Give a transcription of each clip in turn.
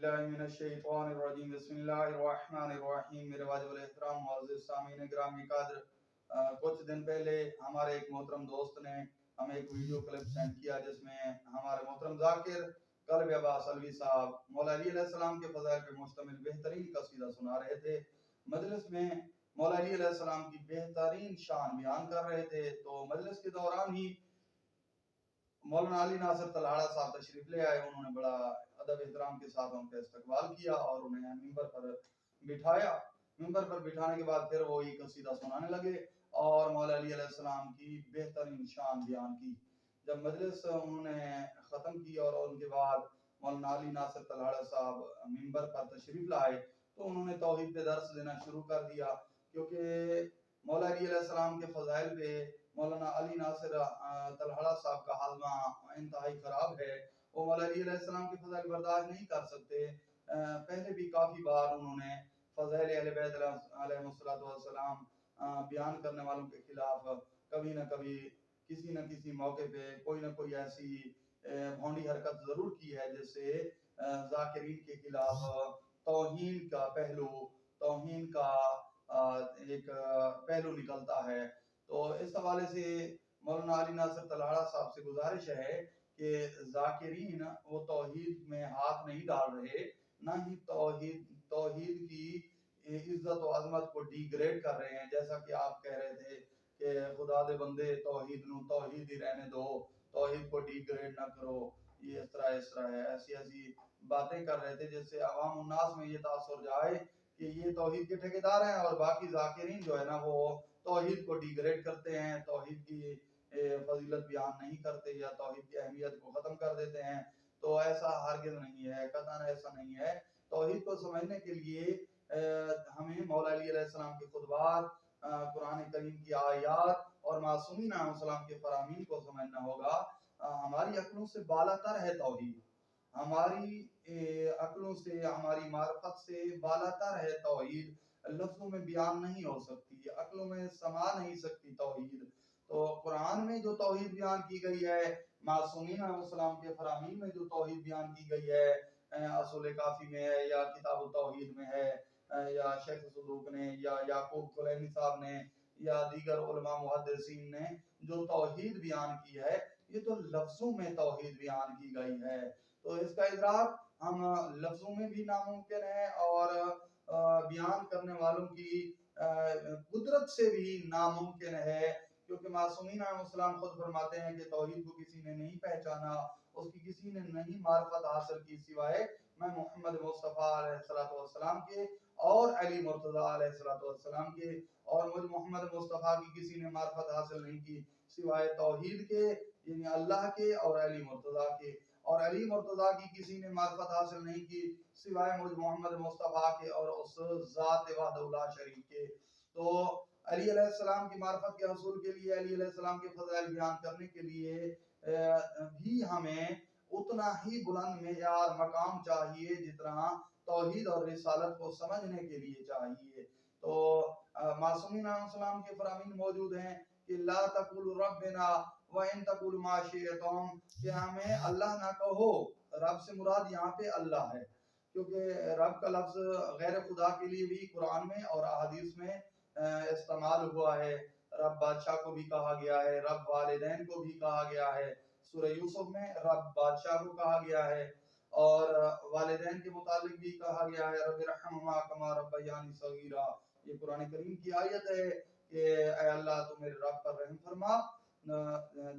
باللہ من الشیطان الرجیم بسم اللہ الرحمن الرحیم۔ میرے واجب الاحترام معزز سامعین گرامی قدر، کچھ دن پہلے ہمارے ایک محترم دوست نے ہمیں ایک ویڈیو کلپ سینڈ کیا جس میں ہمارے محترم ذاکر قلب عباس علوی صاحب مولا علی علیہ السلام کے فضائل پر مشتمل بہترین قصیدہ سنا رہے تھے۔ مجلس میں مولا علی علیہ السلام کی بہترین شان بیان کر رہے تھے، تو مجلس کے دوران ہی مولانا علی ناصر تلہاڑا صاحب تشریف لے آئے۔ انہوں نے بڑا ادب احترام کے ساتھ ان کا استقبال کیا اور انہیں ممبر پر بٹھایا۔ ممبر پر بٹھانے کے بعد پھر وہی قصیدہ سنانے لگے اور مولا علی علیہ السلام کی بہترین شان بیان کی۔ جب مجلس انہوں نے ختم کی اور ان کے بعد مولانا علی ناصر تلہاڑا صاحب ممبر پر تشریف لائے تو انہوں نے توحید پہ درس دینا شروع کر دیا، کیونکہ مولا علی علیہ السلام کے فضائل پہ مولانا علی ناصر تلہاڑا صاحب کا حالمہ انتہائی خراب ہے۔ وہ مولا علی علیہ السلام کے فضائل برداشت نہیں کر سکتے۔ پہلے بھی کافی بار انہوں نے فضائل اہل بیت علیہ السلام بیان کرنے والوں کے خلاف کبھی نہ کبھی کسی نہ کسی موقع پہ کوئی نہ کوئی ایسی بھونڈی حرکت ضرور کی ہے جس سے ذاکرین کے خلاف توہین کا ایک پہلو نکلتا ہے۔ تو اس حوالے سے مولانا علی ناصر تلہاڑا صاحب سے گزارش ہے کہ ذاکرین وہ توحید میں ہاتھ نہیں ڈال رہے، نہ ہی توحید کی عزت و عظمت کو ڈی گریڈ کر رہے ہیں، جیسا کہ آپ کہہ رہے تھے کہ خدا دے بندے توحید ہی رہنے دو، توحید کو ڈی گریڈ نہ کرو، یہ اس طرح ہے، ایسی باتیں کر رہے تھے جس سے عوام الناس میں یہ تاثر جائے کہ یہ توحید کے ٹھیکیدار ہیں اور باقی ذاکرین جو ہے نا وہ توحید کو ڈی گریڈ کرتے ہیں، توحید کی فضیلت بیان نہیں کرتے یا توحید کی اہمیت کو ختم کر دیتے ہیں۔ تو ایسا ہرگز نہیں ہے، قطعاً ایسا نہیں ہے۔ توحید کو سمجھنے کے لیے ہمیں مولا علی علیہ السلام کے خطبات، قرآن کریم کی آیات اور معصومین علیہ السلام کے فرامین کو سمجھنا ہوگا۔ ہماری عقلوں سے بالا تر ہے توحید، ہماری عقلوں سے، ہماری معرفت سے بالا تر ہے توحید، لفظوں میں بیان نہیں ہو سکتی، عقلوں میں سما نہیں سکتی توحید۔ تو قرآن میں جو توحید بیان کی گئی ہے، معصومین علیہ السلام کے فرامین میں جو توحید بیان کی گئی ہے، اصول کافی میں ہے یا کتاب التوحید میں ہے یا شیخ صدوق نے یا یعقوب کلینی صاحب نے یا دیگر علماء محدثین نے جو توحید بیان کی ہے، یہ تو لفظوں میں توحید بیان کی گئی ہے۔ تو اس کا ادراک ہم لفظوں میں بھی ناممکن ہے اور بیان کرنے والوں کی قدرت سے بھی ناممکن ہے، کیونکہ معصومین علیہ السلام خود فرماتے ہیں کہ توحید کو کسی نے نہیں پہچانا، اس کی کسی نے نہیں معرفت حاصل کی سوائے میں محمد مصطفیٰ علیہ السلام کے اور علی مرتضیٰ علیہ السلام کے، اور مجھ محمد مصطفیٰ کی کسی نے معرفت حاصل نہیں کی سوائے توحید کے یعنی اللہ کے اور علی مرتضیٰ کے، اور علی مرتضیٰ کی کسی نے معرفت حاصل نہیں کی سوائے مجھ محمد مصطفیٰ کے اور اس ذات وحدہ لا شریک کے۔ تو علی علیہ السلام کی معرفت کے حصول کے لیے، علی علیہ السلام کے فضائل بیان کرنے کے لیے بھی ہمیں اتنا ہی بلند معیار مقام چاہیے جتنا توحید اور رسالت کو سمجھنے کے لیے چاہیے۔ تو معصومین علیہ السلام کے فرامین موجود ہیں کہ لا تقول ربنا وَإِن تَقُولُ مَا شِئْتُمْ، کہ ہمیں اللہ نہ کہو۔ رب سے مراد یہاں پہ اللہ ہے، کیونکہ رب کا لفظ غیر خدا کے لیے بھی قرآن میں اور احادیث میں استعمال ہوا ہے۔ رب بادشاہ کو بھی کہا گیا ہے، رب والدین کو بھی کہا گیا ہے، سورہ یوسف میں رب بادشاہ کو کہا گیا ہے اور والدین کے متعلق بھی کہا گیا ہے رب ارحمہما کما ربیانی صغیرا۔ یہ قرآن کریم کی آیت ہے کہ اے اللہ تو میرے رب پر رحم فرما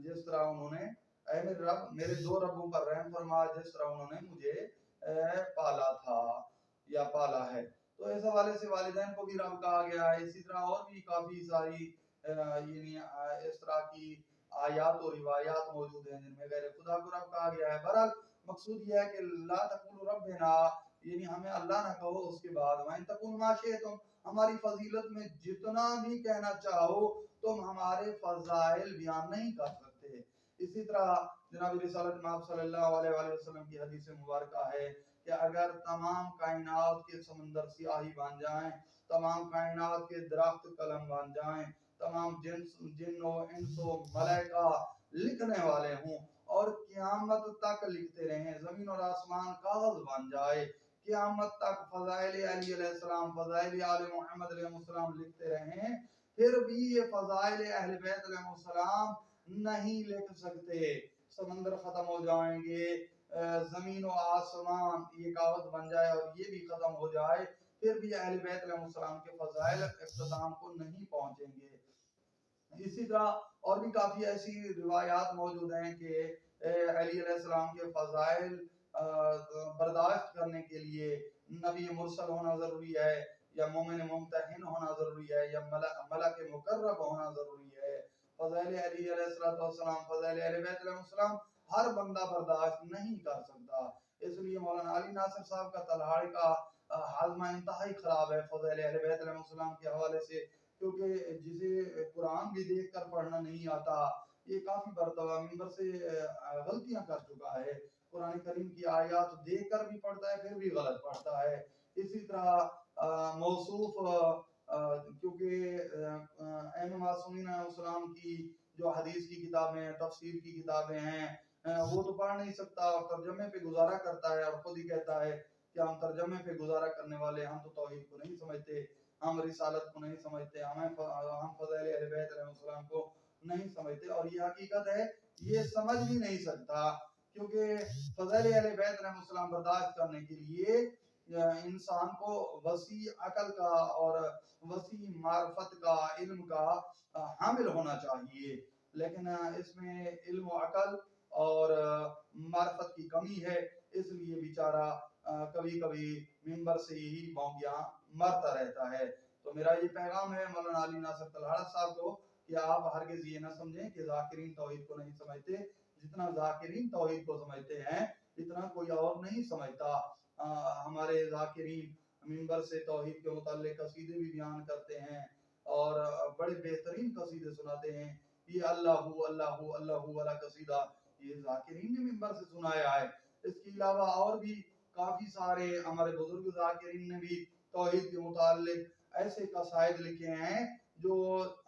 جس طرح انہوں نے، اے میرے رب میرے دو ربوں پر رحم فرما جس طرح انہوں نے مجھے پالا تھا یا پالا ہے۔ تو اس حوالے سے والدین کو بھی رب کہا گیا ہے۔ اسی طرح اور بھی کافی ساری یعنی اس طرح کی آیات و روایات موجود ہیں جن میں غیر خدا کو رب کہا گیا ہے۔ بہرحال مقصود یہ ہے کہ لا تقول ربنا یعنی ہمیں اللہ نہ کہو، اس کے بعد وَإِن تَقُولُ مَا شِئْتُمْ، ہماری فضیلت میں جتنا بھی کہنا چاہو تم ہمارے فضائل بیان نہیں کر سکتے۔ اسی طرح جناب رسالت مآب صلی اللہ علیہ وآلہ وسلم کی حدیث مبارکہ ہے کہ اگر تمام کائنات کے سمندر سیاہی بن جائیں، تمام کائنات کے درخت قلم بن جائیں، تمام جن و انس و ملائکہ لکھنے والے ہوں اور قیامت تک لکھتے رہیں، زمین اور آسمان کاغذ بن جائے، قیامت تک فضائل علی علیہ السلام، فضائل آل محمد علیہ السلام لکھتے رہیں، پھر بھی یہ فضائل اہل بیت علیہ السلام نہیں لکھ سکتے۔ سمندر ختم ہو جائیں گے، زمین و آسمان یہ کاغذ بن جائے اور یہ بھی ختم ہو جائے، پھر بھی اہل بیت علیہ السلام کے فضائل اختتام کو نہیں پہنچیں گے۔ اسی طرح اور بھی کافی ایسی روایات موجود ہیں کہ علی علیہ السلام کے فضائل برداشت کرنے کے لیے نبی مرسل ہونا ضروری ہے، یا مومن ممتحن ہونا ضروری ہے، یا ملک مقرب ہونا ضروری ہے۔ فضائل علی علیہ السلام، فضائل اہل بیت علیہ السلام ہر بندہ برداشت نہیں کر سکتا۔ اس لیے مولانا علی ناصر صاحب کا تلہاڑی کا حازمہ انتہائی خراب ہے فضائل اہل بیت علیہ السلام کے حوالے سے، کیونکہ جسے قرآن بھی دیکھ کر پڑھنا نہیں آتا، یہ کافی مرتبہ ممبر سے غلطیاں کر چکا ہے، قرآن کریم کی آیات دیکھ کر بھی پڑھتا ہے پھر بھی غلط پڑھتا ہے۔ اسی طرح موصوف کیونکہ ائمہ معصومین علیہ السلام کی جو حدیث کی کتابیں، تفسیر کی کتابیں ہیں، وہ تو پڑھ نہیں سکتا اور ترجمے پہ گزارا کرتا ہے، اور خود ہی کہتا ہے کہ ہم ترجمے پہ گزارا کرنے والے، ہم تو توحید کو نہیں سمجھتے، ہم رسالت کو نہیں سمجھتے، ہم فضائل اہل بیت علیہ السلام کو نہیں سمجھتے۔ اور یہ حقیقت ہے، یہ سمجھ بھی نہیں سکتا، کیونکہ فضائل اہل بیت علیہ السلام برداشت کرنے کے لیے انسان کو وسیع عقل کا اور وسیع معرفت کا، علم کا حامل ہونا چاہیے، لیکن اس میں علم و عقل اور معرفت کی کمی ہے، اس لیے بیچارہ کبھی کبھی ممبر سے ہی بونگیاں مرتا رہتا ہے۔ تو میرا یہ پیغام ہے مولانا علی ناصر تلہاڑا صاحب کو کہ آپ ہرگز یہ نہ سمجھیں کہ ذاکرین توحید کو نہیں سمجھتے، جتنا ذاکرین توحید کو سمجھتے ہیں اتنا کوئی اور نہیں سمجھتا۔ ہمارے ذاکرین منبر سے توحید کے متعلق قصیدے بھی بیان کرتے ہیں اور بڑے بہترین قصیدے سناتے ہیں۔ یہ اللہ اللہ اللہ والا قصیدہ یہ ذاکرین نے منبر سے سنایا ہے۔ اس کے علاوہ اور بھی کافی سارے ہمارے بزرگ ذاکرین نے بھی توحید کے متعلق ایسے قصائد لکھے ہیں جو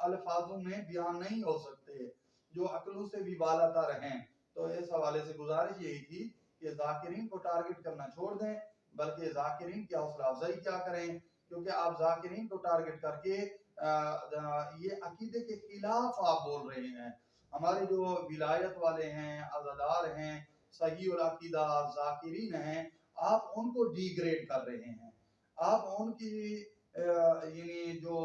الفاظوں میں بیان نہیں ہو سکتے، جو عقلوں سے بھی بالاتر ہیں۔ تو اس حوالے سے گزارش یہی تھی کہ ذاکرین کو ٹارگٹ کرنا چھوڑ دیں، بلکہ ذاکرین کی حوصلہ افزائی کیا کریں، کیونکہ آپ ذاکرین کو ٹارگٹ کر کے یہ عقیدے کے خلاف آپ بول رہے ہیں۔ ہمارے جو ولایت والے ہیں، عزادار ہیں، صحیح العقیدہ ذاکرین ہیں، آپ ان کو ڈی گریڈ کر رہے ہیں، آپ ان کی یعنی جو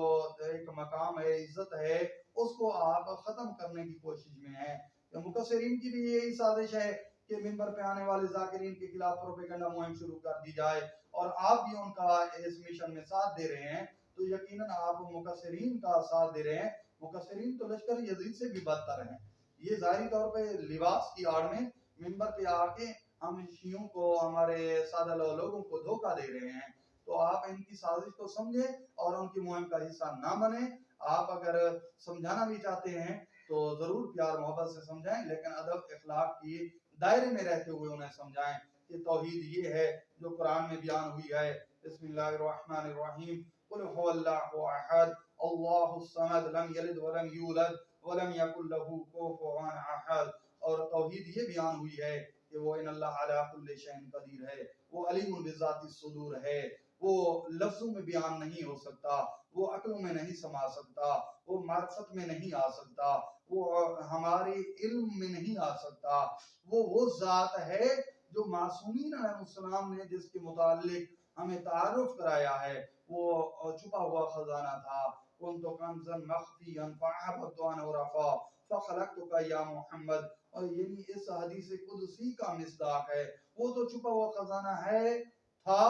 ایک مقام ہے، عزت ہے، اس کو آپ ختم کرنے کی کوشش میں ہیں۔ مقصرین کی بھی یہی سازش ہے کہ منبر پہ آنے والے ذاکرین کے خلاف پروپیگنڈا مہم شروع کر دی جائے، اور آپ بھی ان کا اس مشن میں ساتھ دے رہے ہیں، تو یقیناً آپ مقصرین کا ساتھ دے رہے ہیں۔ مقصرین تو لشکر یزید سے بھی بدتر ہیں، یہ ظاہری طور پہ لباس کی آڑ میں منبر پہ آ کے ہم شیعوں کو، ہمارے سادہ لوگوں کو دھوکہ دے رہے ہیں۔ تو آپ ان کی سازش کو سمجھیں اور ان کی مہم کا حصہ نہ بنیں۔ آپ اگر سمجھانا بھی چاہتے ہیں تو ضرور پیار محبت سے سمجھائیں، لیکن ادب اخلاق کی دائرے میں رہتے ہوئے انہیں سمجھائیں کہ توحید یہ ہے جو قرآن میں بیان ہوئی ہے۔ بسم اللہ الرحمن الرحیم، قل هو اللہ احد اللہ الصمد لم یلد ولم یولد ولم یکن له کفوا احد۔ اور توحید یہ بیان ہوئی ہے کہ وہ ان اللہ علی کل شیء قدیر ہے، وہ علیم بذات الصدور ہے، وہ لفظوں میں بیان نہیں ہو سکتا، وہ عقلوں میں نہیں سما سکتا، وہ معرفت میں نہیں آ سکتا، وہ ہمارے علم میں نہیں آ سکتا۔ وہ ذات ہے جو معصومین علیہ السلام نے جس کے متعلق ہمیں تعارف کرایا ہے، وہ چھپا ہوا خزانہ تھا۔ كنت كنزا مخفيا فأحببت أن أعرف فخلقتك یا محمد۔ اور یعنی اس حدیث قدسی کا مصداق ہے، وہ تو چھپا ہوا خزانہ ہے، تھا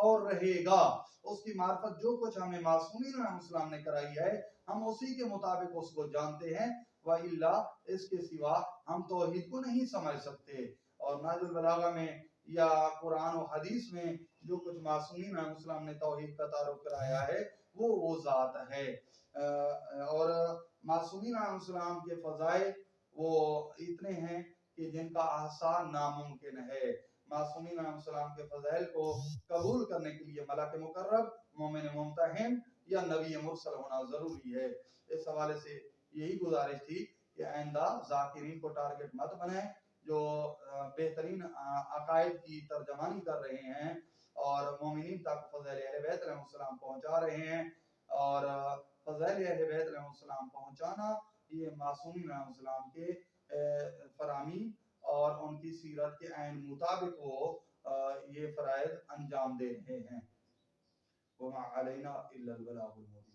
اور رہے گا۔ اس کی معرفت جو کچھ ہمیں معصومین علیہ السلام نے کرائی ہے، ہم اسی کے مطابق اس کو جانتے ہیں، وَإِلَّا اس کے سوا ہم توحید کو نہیں سمجھ سکتے۔ اور نہج البلاغہ میں یا قرآن و حدیث میں جو کچھ معصومین علیہ السلام نے توحید کا تعارف کرایا ہے وہ ذات ہے۔ اور معصومین علیہ السلام کے فضائل وہ اتنے ہیں کہ جن کا احصاء ناممکن ہے۔ معصومین علیہ السلام کے فضائل کو قبول کرنے کے لیے ملک مقرب، مومن ممتحن یا نبی مرسل ہونا ضروری ہے۔ اس حوالے سے یہی گزارش تھی کہ آئندہ ذاکرین کو ٹارگٹ مت بنائیں جو بہترین عقائد کی ترجمانی کر رہے ہیں اور معززین تک فضائل اہل بیت علیہ السلام پہنچا رہے ہیں، اور فضائل اہل بیت علیہ السلام پہنچانا یہ معصومین علیہ السلام کے فراہمی اور ان کی سیرت کے عین مطابق وہ یہ فرائض انجام دے رہے ہیں۔ وما علینا الا البلاغ المبین۔